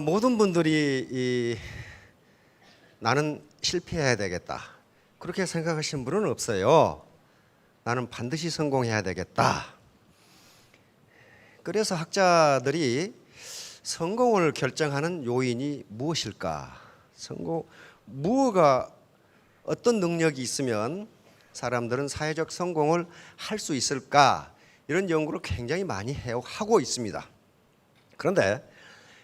모든 분들이 나는 실패해야 되겠다 그렇게 생각하시는 분은 없어요. 나는 반드시 성공해야 되겠다. 그래서 학자들이 성공을 결정하는 요인이 무엇일까? 어떤 능력이 있으면 사람들은 사회적 성공을 할 수 있을까? 이런 연구를 굉장히 많이 하고 있습니다. 그런데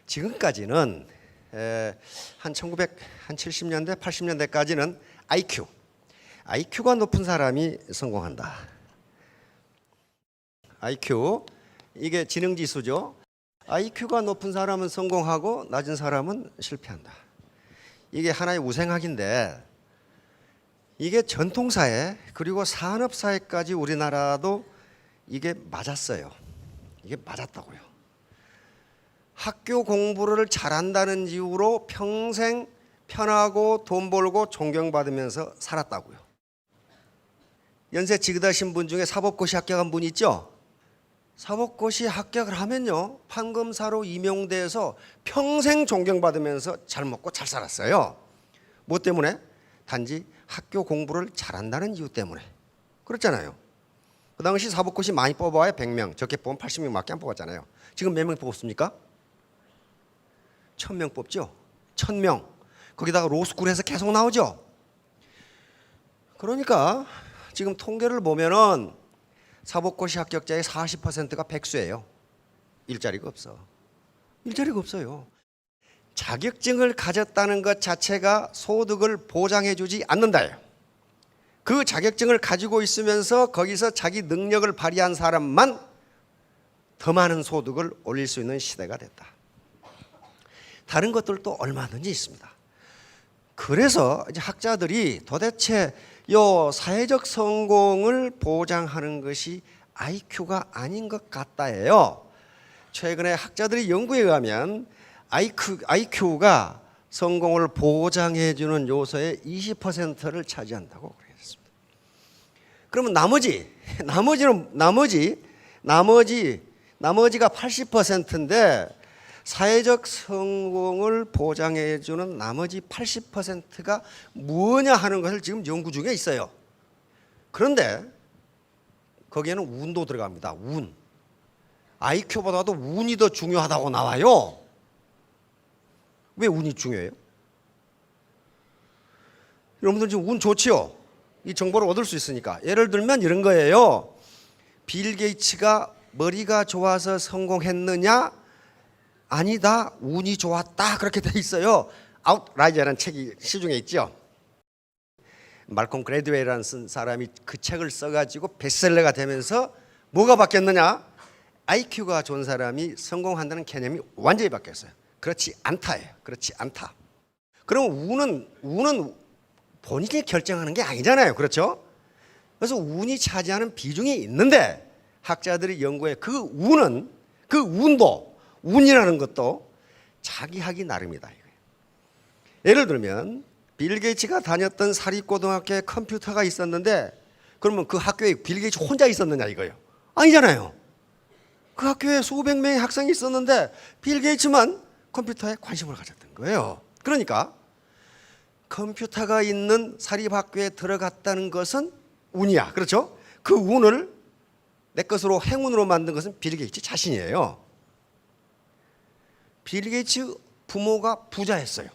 지금까지는 한 70년대, 80년대까지는 IQ가 높은 사람이 성공한다. IQ, 이게 지능지수죠. IQ가 높은 사람은 성공하고 낮은 사람은 실패한다. 이게 하나의 우생학인데 이게 전통사회 그리고 산업사회까지 우리나라도 이게 맞았어요. 이게 맞았다고요. 학교 공부를 잘한다는 이유로 평생 편하고 돈 벌고 존경받으면서 살았다고요. 연세 지긋하신 분 중에 사법고시 합격한 분 있죠? 사법고시 합격을 하면요, 판검사로 임용돼서 평생 존경받으면서 잘 먹고 잘 살았어요. 뭐 때문에? 단지 학교 공부를 잘한다는 이유 때문에. 그렇잖아요. 그 당시 사법고시 많이 뽑아야 100명, 적게 뽑으면 80명밖에 안 뽑았잖아요. 지금 몇 명 뽑습니까? 1000명 뽑죠. 1000명. 거기다가 로스쿨에서 계속 나오죠. 그러니까 지금 통계를 보면은 사법고시 합격자의 40%가 백수예요. 일자리가 없어요. 자격증을 가졌다는 것 자체가 소득을 보장해주지 않는다예요. 그 자격증을 가지고 있으면서 거기서 자기 능력을 발휘한 사람만 더 많은 소득을 올릴 수 있는 시대가 됐다. 다른 것들도 얼마든지 있습니다. 그래서 이제 학자들이 도대체 요 사회적 성공을 보장하는 것이 IQ가 아닌 것 같다예요. 최근에 학자들이 연구에 의하면 IQ가 성공을 보장해 주는 요소의 20%를 차지한다고 그랬습니다. 그러면 나머지가 80%인데 사회적 성공을 보장해 주는 나머지 80%가 뭐냐 하는 것을 지금 연구 중에 있어요. 그런데 거기에는 운도 들어갑니다. 운. IQ보다도 운이 더 중요하다고 나와요. 왜 운이 중요해요? 여러분들 지금 운 좋지요? 이 정보를 얻을 수 있으니까. 예를 들면 이런 거예요. 빌 게이츠가 머리가 좋아서 성공했느냐? 아니다, 운이 좋았다, 그렇게 돼 있어요. 아웃라이저라는 책이 시중에 있죠. 말콤 그래드웨이라는 사람이 그 책을 써가지고 베스트셀러가 되면서 뭐가 바뀌었느냐? IQ가 좋은 사람이 성공한다는 개념이 완전히 바뀌었어요. 그렇지 않다예요. 그렇지 않다. 그럼 운은 본인이 결정하는 게 아니잖아요. 그렇죠? 그래서 운이 차지하는 비중이 있는데 학자들이 연구해 그 운도 운이라는 것도 자기 하기 나름이다. 예를 들면 빌 게이츠가 다녔던 사립고등학교에 컴퓨터가 있었는데 그러면 그 학교에 빌 게이츠 혼자 있었느냐 이거예요. 아니잖아요. 그 학교에 수백 명의 학생이 있었는데 빌 게이츠만 컴퓨터에 관심을 가졌던 거예요. 그러니까 컴퓨터가 있는 사립학교에 들어갔다는 것은 운이야. 그렇죠? 그 운을 내 것으로 행운으로 만든 것은 빌 게이츠 자신이에요. 빌 게이츠 부모가 부자했어요.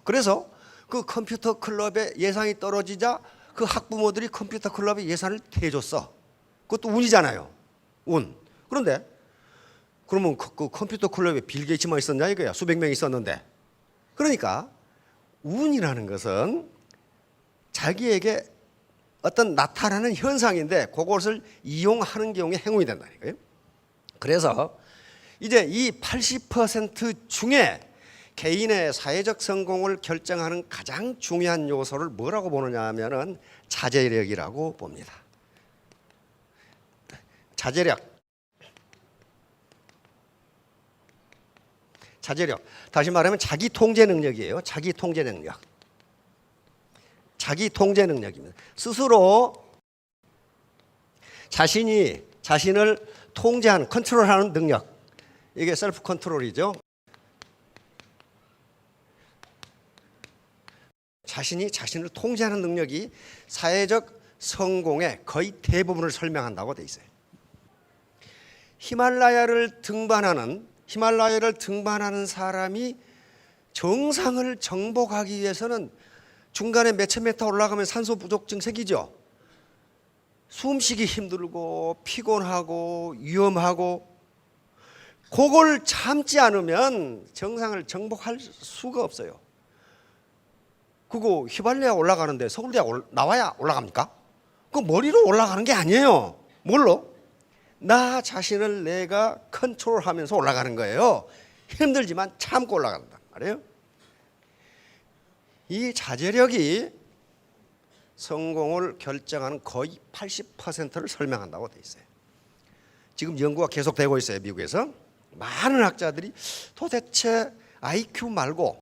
그래서 그 컴퓨터 클럽의 예산이 떨어지자 그 학부모들이 컴퓨터 클럽에 예산을 대줬어. 그것도 운이잖아요. 운. 그런데 그러면 그 컴퓨터 클럽에 빌 게이츠만 있었냐 이거야. 수백 명이 있었는데. 그러니까 운이라는 것은 자기에게 어떤 나타나는 현상인데 그것을 이용하는 경우에 행운이 된다는 거예요. 그래서 이제 이 80% 중에 개인의 사회적 성공을 결정하는 가장 중요한 요소를 뭐라고 보느냐 하면은 자제력이라고 봅니다. 자제력. 다시 말하면 자기 통제 능력이에요. 자기 통제 능력입니다. 스스로 자신이 자신을 통제하는, 컨트롤하는 능력. 이게 셀프 컨트롤이죠. 자신이 자신을 통제하는 능력이 사회적 성공의 거의 대부분을 설명한다고 돼 있어요. 히말라야를 등반하는 사람이 정상을 정복하기 위해서는 중간에 몇천 미터 올라가면 산소 부족증 생기죠. 숨쉬기 힘들고 피곤하고 위험하고, 그걸 참지 않으면 정상을 정복할 수가 없어요. 그거 히말라야 올라가는데 서울대 나와야 올라갑니까? 그 머리로 올라가는 게 아니에요. 뭘로? 나 자신을 내가 컨트롤하면서 올라가는 거예요. 힘들지만 참고 올라간단 말이에요. 이 자제력이 성공을 결정하는 거의 80%를 설명한다고 돼 있어요. 지금 연구가 계속되고 있어요. 미국에서 많은 학자들이 도대체 IQ 말고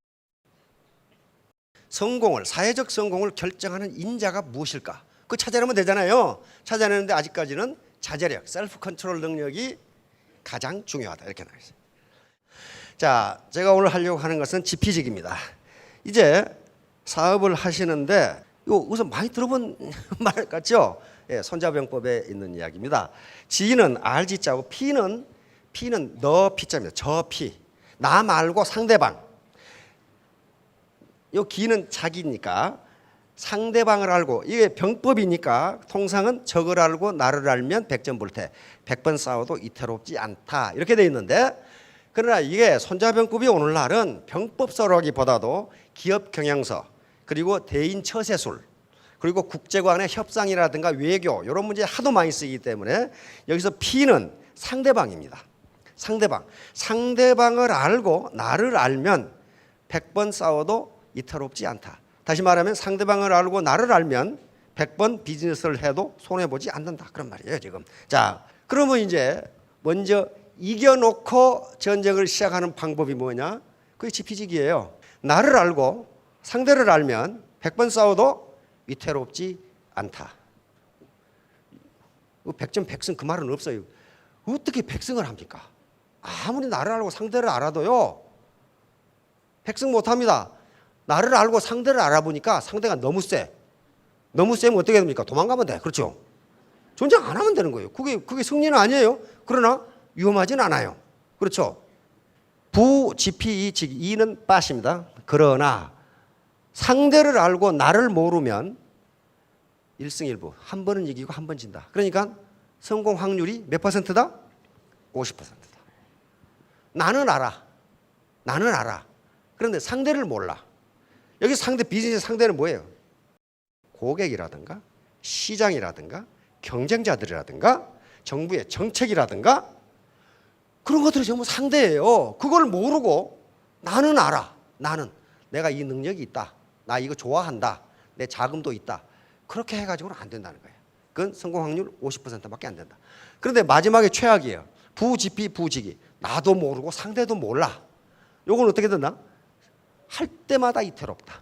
사회적 성공을 결정하는 인자가 무엇일까? 그거 찾아내면 되잖아요. 찾아내는데 아직까지는 자제력, 셀프 컨트롤 능력이 가장 중요하다, 이렇게 나와 있어요. 자, 제가 오늘 하려고 하는 것은 지피직입니다. 이제 사업을 하시는데 이거 우선 많이 들어본 말 같죠? 예, 손자병법에 있는 이야기입니다. G는 RG자고 P는 너 P자입니다. 저 P. 나 말고 상대방. 요 기는 자기니까 상대방을 알고, 이게 병법이니까 통상은 적을 알고 나를 알면 100점 불태, 100번 싸워도 이태롭지 않다, 이렇게 돼 있는데, 그러나 이게 손자병법이 오늘날은 병법서라기보다도 기업 경영서, 그리고 대인 처세술, 그리고 국제관의 협상이라든가 외교, 이런 문제 하도 많이 쓰이기 때문에 여기서 P는 상대방입니다. 상대방을 알고 나를 알면 100번 싸워도 이태롭지 않다. 다시 말하면 상대방을 알고 나를 알면 100번 비즈니스를 해도 손해보지 않는다, 그런 말이에요 지금. 자, 그러면 이제 먼저 이겨놓고 전쟁을 시작하는 방법이 뭐냐? 그게 지피직이에요. 나를 알고 상대를 알면 100번 싸워도 위태롭지 않다. 100점 100승 그 말은 없어요. 어떻게 100승을 합니까? 아무리 나를 알고 상대를 알아도요 100승 못합니다. 나를 알고 상대를 알아보니까 상대가 너무 세면 어떻게 됩니까? 도망가면 돼. 그렇죠? 전쟁 안 하면 되는 거예요. 그게 승리는 아니에요. 그러나 위험하진 않아요. 그렇죠? 부지피 이는 빠십니다. 그러나 상대를 알고 나를 모르면 1승1부, 한 번은 이기고 한 번 진다. 그러니까 성공 확률이 몇 퍼센트다? 50%다. 나는 알아. 그런데 상대를 몰라. 여기 비즈니스 상대는 뭐예요? 고객이라든가 시장이라든가 경쟁자들이라든가 정부의 정책이라든가 그런 것들이 전부 상대예요. 그걸 모르고 나는 알아. 내가 이 능력이 있다. 나 이거 좋아한다. 내 자금도 있다. 그렇게 해가지고는 안 된다는 거예요. 그건 성공 확률 50%밖에 안 된다. 그런데 마지막에 최악이에요. 부직이. 나도 모르고 상대도 몰라. 요건 어떻게 된다? 할 때마다 이태롭다.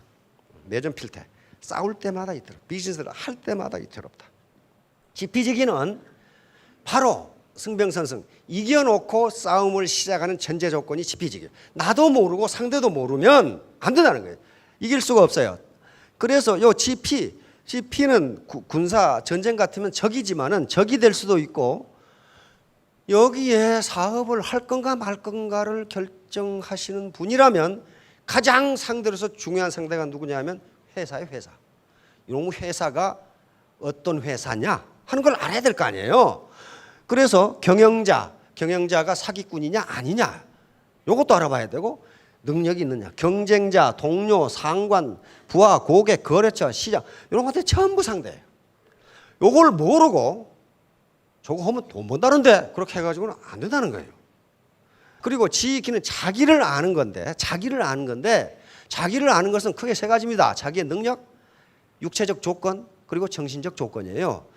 내전 필태. 싸울 때마다 이태롭다. 비즈니스를 할 때마다 이태롭다. 지피지기는 바로 승병선승, 이겨놓고 싸움을 시작하는 전제 조건이 지피지기예요. 나도 모르고 상대도 모르면 안 된다는 거예요. 이길 수가 없어요. 그래서 요 GP는 군사 전쟁 같으면 적이지만은 적이 될 수도 있고, 여기에 사업을 할 건가 말 건가를 결정하시는 분이라면 가장 상대로서 중요한 상대가 누구냐면 회사예요. 회사. 이 회사가 어떤 회사냐 하는 걸 알아야 될 거 아니에요. 그래서 경영자가 사기꾼이냐 아니냐 이것도 알아봐야 되고, 능력이 있느냐, 경쟁자, 동료, 상관, 부하, 고객, 거래처, 시장, 이런 것들 전부 상대예요. 이걸 모르고 저거 하면 돈 번다는데 그렇게 해가지고는 안 된다는 거예요. 그리고 지키는 자기를 아는 건데 자기를 아는 것은 크게 세 가지입니다. 자기의 능력, 육체적 조건, 그리고 정신적 조건이에요.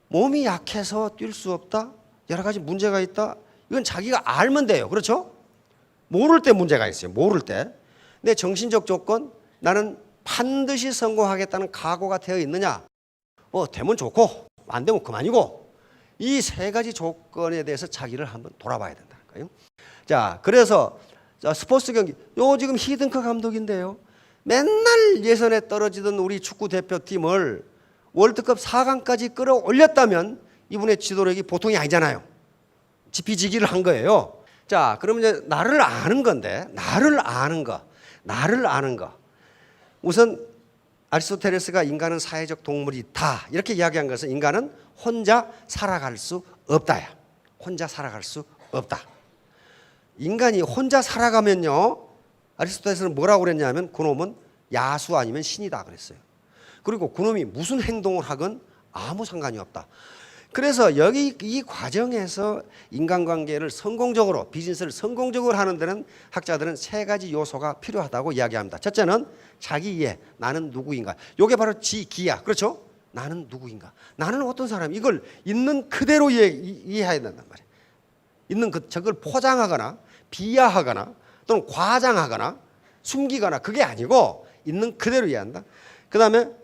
몸이 약해서 뛸 수 없다, 여러 가지 문제가 있다, 이건 자기가 알면 돼요. 그렇죠? 모를 때 문제가 있어요. 모를 때. 내 정신적 조건, 나는 반드시 성공하겠다는 각오가 되어 있느냐, 되면 좋고 안 되면 그만이고, 이 세 가지 조건에 대해서 자기를 한번 돌아봐야 된다는 거예요. 자, 그래서 스포츠 경기, 요 지금 히딩크 감독인데요. 맨날 예선에 떨어지던 우리 축구 대표팀을 월드컵 4강까지 끌어올렸다면 이분의 지도력이 보통이 아니잖아요. 지피지기를 한 거예요. 자, 그러면 이제 나를 아는 건데, 나를 아는 거. 우선 아리스토텔레스가 인간은 사회적 동물이다 이렇게 이야기한 것은 인간은 혼자 살아갈 수 없다야. 혼자 살아갈 수 없다. 인간이 혼자 살아가면요, 아리스토텔레스는 뭐라고 그랬냐면 그놈은 야수 아니면 신이다 그랬어요. 그리고 그놈이 무슨 행동을 하건 아무 상관이 없다. 그래서 여기 이 과정에서 인간관계를 성공적으로, 비즈니스를 성공적으로 하는 데는 학자들은 세 가지 요소가 필요하다고 이야기합니다. 첫째는 자기 이해, 나는 누구인가. 이게 바로 지기야. 그렇죠? 나는 누구인가. 나는 어떤 사람, 이걸 있는 그대로 이해해야 된단 말이에요. 있는 저걸 포장하거나 비하하거나 또는 과장하거나 숨기거나 그게 아니고 있는 그대로 이해한다. 그 다음에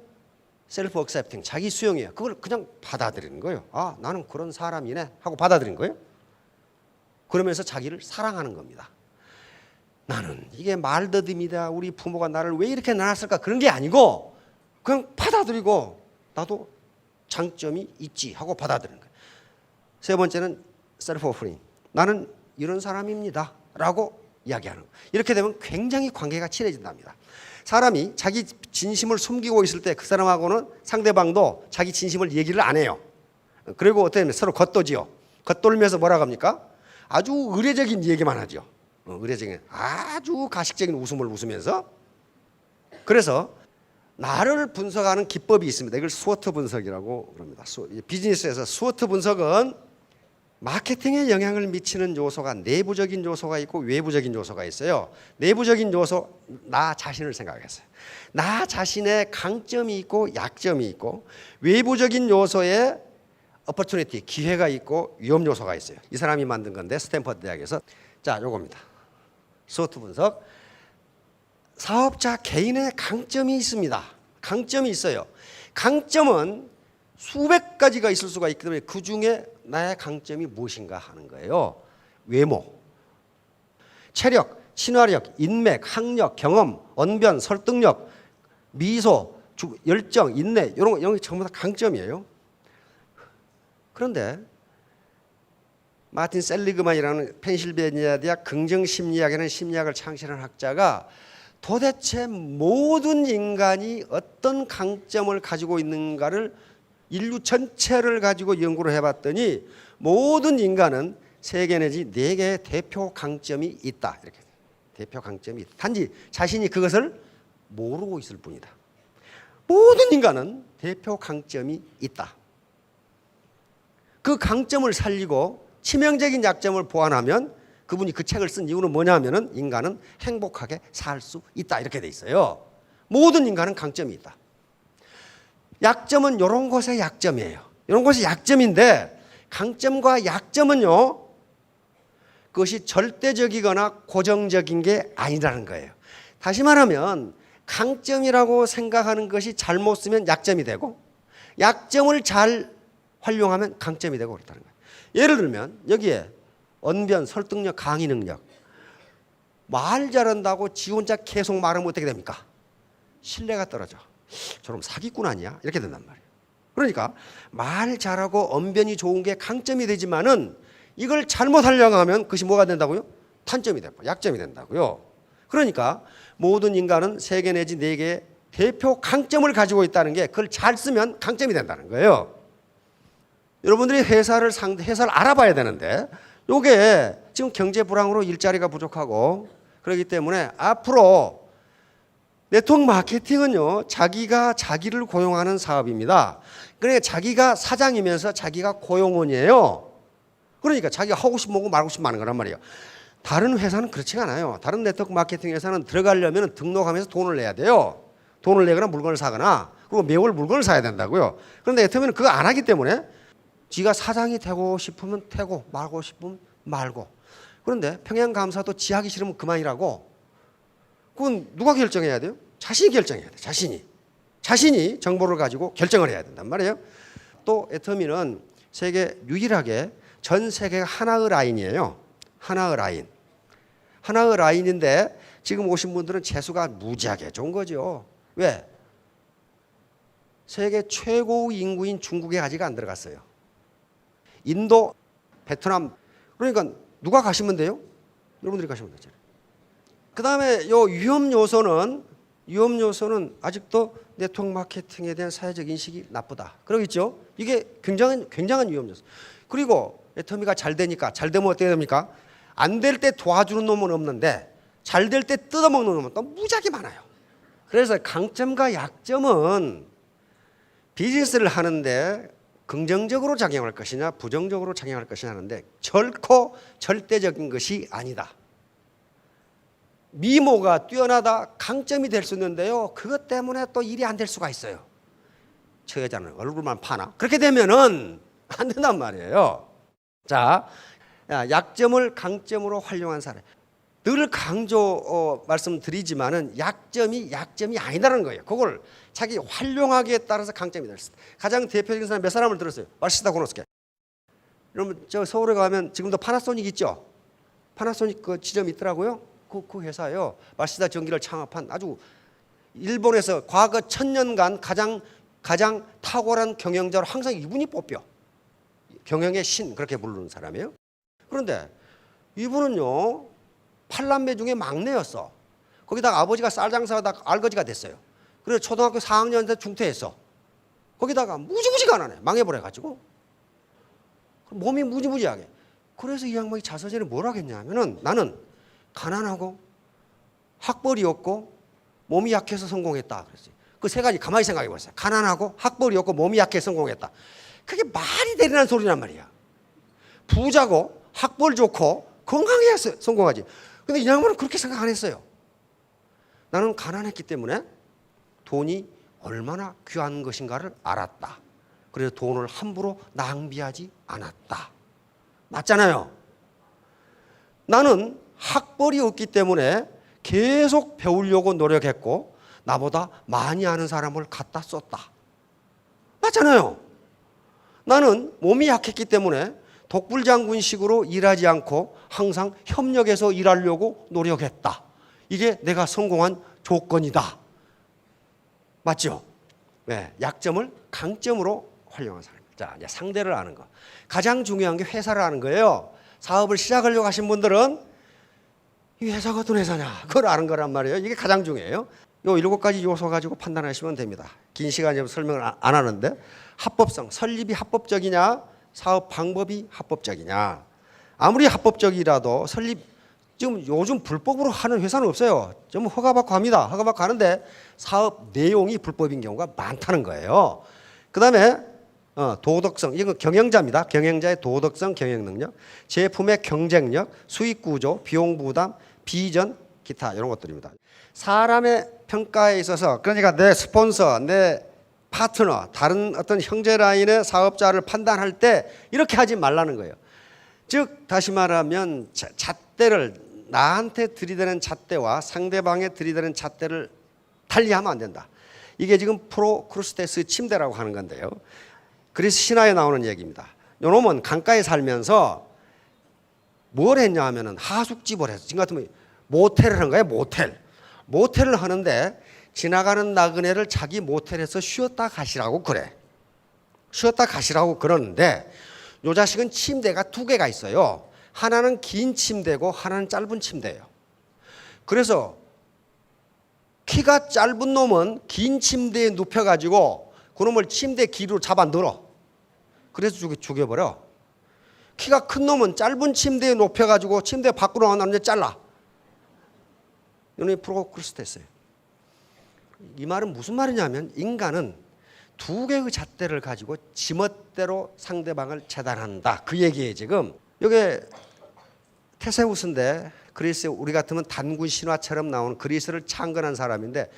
셀프 액셉팅, 자기 수용이에요. 그걸 그냥 받아들이는 거예요. 아, 나는 그런 사람이네 하고 받아들이는 거예요. 그러면서 자기를 사랑하는 겁니다. 나는 이게 말더듬이다. 우리 부모가 나를 왜 이렇게 낳았을까? 그런 게 아니고 그냥 받아들이고 나도 장점이 있지 하고 받아들이는 거예요. 세 번째는 셀프 오프닝, 나는 이런 사람입니다 라고 이야기하는 거예요. 이렇게 되면 굉장히 관계가 친해진답니다. 사람이 자기 진심을 숨기고 있을 때 그 사람하고는 상대방도 자기 진심을 얘기를 안 해요. 그리고 어떻게 하면 서로 겉도지요. 겉돌면서 뭐라고 합니까? 아주 의례적인 얘기만 하죠. 의례적인, 아주 가식적인 웃음을 웃으면서. 그래서 나를 분석하는 기법이 있습니다. 이걸 스워트 분석이라고 그럽니다. 비즈니스에서 스워트 분석은 마케팅에 영향을 미치는 요소가 내부적인 요소가 있고 외부적인 요소가 있어요. 내부적인 요소, 나 자신을 생각했어요. 나 자신의 강점이 있고 약점이 있고, 외부적인 요소에 opportunity, 기회가 있고 위험 요소가 있어요. 이 사람이 만든 건데 스탠퍼드 대학에서. 자, 요겁니다. 스워트 분석. 사업자 개인의 강점이 있습니다. 강점이 있어요. 강점은 수백 가지가 있을 수가 있기 때문에 그 중에 나의 강점이 무엇인가 하는 거예요. 외모, 체력, 친화력, 인맥, 학력, 경험, 언변, 설득력, 미소, 열정, 인내, 이런 게 전부 다 강점이에요. 그런데 마틴 셀리그만이라는 펜실베니아 대학 긍정심리학이라는 심리학을 창시한 학자가 도대체 모든 인간이 어떤 강점을 가지고 있는가를 인류 전체를 가지고 연구를 해봤더니 모든 인간은 3개 내지 4개의 대표 강점이 있다. 이렇게 대표 강점이 있다. 단지 자신이 그것을 모르고 있을 뿐이다. 모든 인간은 대표 강점이 있다. 그 강점을 살리고 치명적인 약점을 보완하면 그분이 그 책을 쓴 이유는 뭐냐면은 인간은 행복하게 살 수 있다. 이렇게 돼 있어요. 모든 인간은 강점이 있다. 약점은 이런 것의 약점이에요. 이런 것이 약점인데 강점과 약점은요, 그것이 절대적이거나 고정적인 게 아니라는 거예요. 다시 말하면 강점이라고 생각하는 것이 잘못 쓰면 약점이 되고 약점을 잘 활용하면 강점이 되고 그렇다는 거예요. 예를 들면 여기에 언변, 설득력, 강의 능력. 말 잘한다고 지 혼자 계속 말하면 어떻게 됩니까? 신뢰가 떨어져. 저놈 사기꾼 아니야? 이렇게 된단 말이에요. 그러니까 말 잘하고 언변이 좋은 게 강점이 되지만은 이걸 잘못 활용하면 그것이 뭐가 된다고요? 단점이 되고 약점이 된다고요. 그러니까 모든 인간은 3개 내지 4개의 대표 강점을 가지고 있다는 게 그걸 잘 쓰면 강점이 된다는 거예요. 여러분들이 회사를 알아봐야 되는데 이게 지금 경제 불황으로 일자리가 부족하고 그렇기 때문에 앞으로 네트워크 마케팅은요, 자기가 자기를 고용하는 사업입니다. 그러니까 자기가 사장이면서 자기가 고용원이에요. 그러니까 자기가 하고 싶은 거고 말고 싶은 거 하는 거란 말이에요. 다른 회사는 그렇지 않아요. 다른 네트워크 마케팅 회사는 들어가려면 등록하면서 돈을 내야 돼요. 돈을 내거나 물건을 사거나 그리고 매월 물건을 사야 된다고요. 그런데 네트워크는 그거 안 하기 때문에 지가 사장이 되고 싶으면 되고 말고 싶으면 말고. 그런데 평양감사도 지 하기 싫으면 그만이라고. 그건 누가 결정해야 돼요? 자신이 결정해야 돼요. 자신이 정보를 가지고 결정을 해야 된단 말이에요. 또 애터미는 세계 유일하게 전 세계가 하나의 라인이에요. 하나의 라인인데 지금 오신 분들은 재수가 무지하게 좋은 거죠. 왜? 세계 최고 인구인 중국에 아직 안 들어갔어요. 인도, 베트남. 그러니까 누가 가시면 돼요? 여러분들이 가시면 되죠. 그 다음에 요 위험 요소는 아직도 네트워크 마케팅에 대한 사회적 인식이 나쁘다. 그러겠죠? 이게 굉장한 위험 요소. 그리고 애터미가 잘 되니까, 잘 되면 어떻게 됩니까? 안 될 때 도와주는 놈은 없는데 잘 될 때 뜯어먹는 놈은 또 무지하게 많아요. 그래서 강점과 약점은 비즈니스를 하는데 긍정적으로 작용할 것이냐 부정적으로 작용할 것이냐 하는데 결코 절대적인 것이 아니다. 미모가 뛰어나다 강점이 될 수 있는데요. 그것 때문에 또 일이 안 될 수가 있어요. 저 여자는 얼굴만 파나? 그렇게 되면은 안 된단 말이에요. 자, 약점을 강점으로 활용한 사람. 늘 말씀드리지만은 약점이 아니다는 거예요. 그걸 자기 활용하기에 따라서 강점이 될 수 있다. 가장 대표적인 사람 몇 사람을 들었어요? 마시다 고노스케. 여러분 저 서울에 가면 지금도 파나소닉 있죠? 파나소닉 그 지점이 있더라고요. 그 회사요. 마시다 전기를 창업한 아주 일본에서 과거 1000년간 가장 탁월한 경영자로 항상 이분이 뽑혀. 경영의 신 그렇게 부르는 사람이에요. 그런데 이분은요 8남매 중에 막내였어. 거기다가 아버지가 쌀 장사하다가 알거지가 됐어요. 그래서 초등학교 4학년 때 중퇴했어. 거기다가 무지무지 가난해. 망해버려가지고 몸이 무지무지하게. 그래서 이 양반이 자서전에 뭐라 했냐면은 나는 가난하고 학벌이 없고 몸이 약해서 성공했다 그랬어요. 그 세 가지 가만히 생각해 보세요. 가난하고 학벌이 없고 몸이 약해 성공했다. 그게 말이 되는 소리란 말이야. 부자고 학벌 좋고 건강해야 성공하지. 근데 이 양반은 그렇게 생각 안 했어요. 나는 가난했기 때문에 돈이 얼마나 귀한 것인가를 알았다. 그래서 돈을 함부로 낭비하지 않았다. 맞잖아요. 나는 학벌이 없기 때문에 계속 배우려고 노력했고 나보다 많이 아는 사람을 갖다 썼다. 맞잖아요. 나는 몸이 약했기 때문에 독불장군식으로 일하지 않고 항상 협력해서 일하려고 노력했다. 이게 내가 성공한 조건이다. 맞죠? 네, 약점을 강점으로 활용한 사람. 자, 이제 상대를 아는 거. 가장 중요한 게 회사를 아는 거예요. 사업을 시작하려고 하신 분들은 이 회사가 어떤 회사냐 그걸 아는 거란 말이에요. 이게 가장 중요해요. 요 7가지 요소 가지고 판단하시면 됩니다. 긴 시간이 설명을 안 하는데 합법성, 설립이 합법적이냐 사업 방법이 합법적이냐. 아무리 합법적이라도 설립 지금 요즘 불법으로 하는 회사는 없어요. 좀 허가받고 합니다. 허가받고 하는데 사업 내용이 불법인 경우가 많다는 거예요. 그 다음에 도덕성, 이건 경영자입니다. 경영자의 도덕성, 경영 능력, 제품의 경쟁력, 수익 구조, 비용 부담, 비전, 기타 이런 것들입니다. 사람의 평가에 있어서 그러니까 내 스폰서, 내 파트너, 다른 어떤 형제 라인의 사업자를 판단할 때 이렇게 하지 말라는 거예요. 즉 다시 말하면 잣대를 나한테 들이대는 잣대와 상대방에 들이대는 잣대를 달리하면 안 된다. 이게 지금 프로크루스테스 침대라고 하는 건데요. 그리스 신화에 나오는 얘기입니다. 요놈은 강가에 살면서 뭘 했냐 하면은 하숙집을 했어. 지금 같으면 모텔을 한 거예요. 모텔을 하는데 지나가는 나그네를 자기 모텔에서 쉬었다 가시라고 그래. 쉬었다 가시라고 그러는데 요 자식은 침대가 2개가 있어요. 하나는 긴 침대고 하나는 짧은 침대예요. 그래서 키가 짧은 놈은 긴 침대에 눕혀가지고 그놈을 침대 길이로 잡아 늘어. 그래서 죽여버려. 키가 큰 놈은 짧은 침대에 높여가지고 침대 밖으로 나오는데 잘라. 이놈이 프로크루스테스예요. 이 말은 무슨 말이냐면 인간은 2개의 잣대를 가지고 지멋대로 상대방을 재단한다. 그 얘기예요 지금. 이게 테세우스인데 그리스 우리 같으면 단군 신화처럼 나오는 그리스를 창건한 사람인데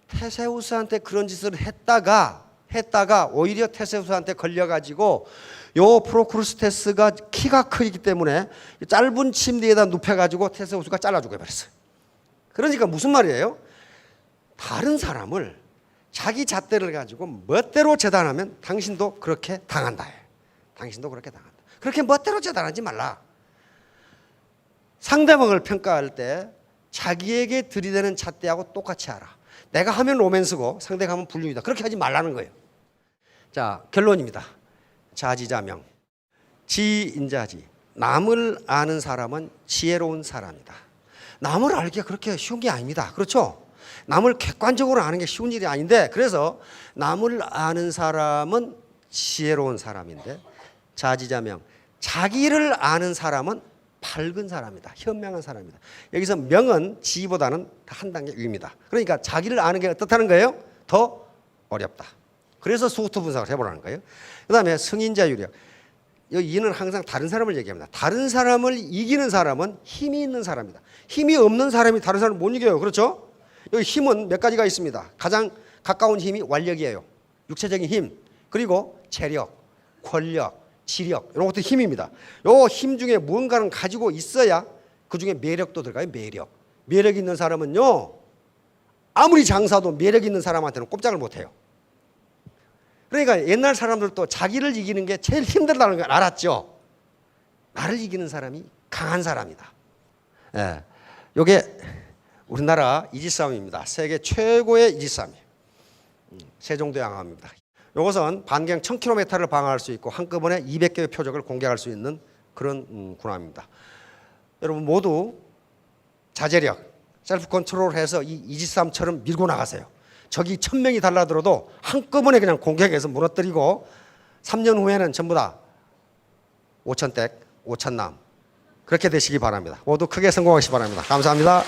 테세우스한테 그런 짓을 했다가 오히려 테세우스한테 걸려가지고 요 프로크루스테스가 키가 크기 때문에 짧은 침대에다 눕혀가지고 테세우스가 잘라 죽여버렸어요. 그러니까 무슨 말이에요? 다른 사람을 자기 잣대를 가지고 멋대로 재단하면 당신도 그렇게 당한다. 당신도 그렇게 당한다. 그렇게 멋대로 재단하지 말라. 상대방을 평가할 때 자기에게 들이대는 잣대하고 똑같이 하라. 내가 하면 로맨스고 상대가 하면 불륜이다. 그렇게 하지 말라는 거예요. 자, 결론입니다. 자지자명. 지인자지. 남을 아는 사람은 지혜로운 사람이다. 남을 알기가 그렇게 쉬운 게 아닙니다. 그렇죠? 남을 객관적으로 아는 게 쉬운 일이 아닌데, 그래서 남을 아는 사람은 지혜로운 사람인데, 자지자명. 자기를 아는 사람은 밝은 사람이다. 현명한 사람이다. 여기서 명은 지보다는 한 단계 위입니다. 그러니까 자기를 아는 게 어떻다는 거예요? 더 어렵다. 그래서 소호토 분석을 해보라는 거예요. 그 다음에 승인자 유력. 이는 항상 다른 사람을 얘기합니다. 다른 사람을 이기는 사람은 힘이 있는 사람이다. 힘이 없는 사람이 다른 사람을 못 이겨요. 그렇죠? 여기 힘은 몇 가지가 있습니다. 가장 가까운 힘이 완력이에요. 육체적인 힘, 그리고 체력, 권력, 지력, 이런 것도 힘입니다. 요 힘 중에 무언가는 가지고 있어야 그 중에 매력도 들어가요. 매력 있는 사람은요, 아무리 장사도 매력 있는 사람한테는 꼼짝을 못해요. 그러니까 옛날 사람들도 자기를 이기는 게 제일 힘들다는 걸 알았죠. 나를 이기는 사람이 강한 사람이다. 예, 요게 우리나라 이지싸움입니다. 세계 최고의 이지싸움이에요. 세종대왕암입니다. 이것은 반경 1000km를 방어할 수 있고 한꺼번에 200개의 표적을 공격할 수 있는 그런 군함입니다. 여러분 모두 자제력, 셀프 컨트롤해서 이 이지싸움처럼 밀고 나가세요. 적이 1000명이 달라들어도 한꺼번에 그냥 공격해서 무너뜨리고 3년 후에는 전부 다 5,000댁, 5,000남 그렇게 되시기 바랍니다. 모두 크게 성공하시기 바랍니다. 감사합니다.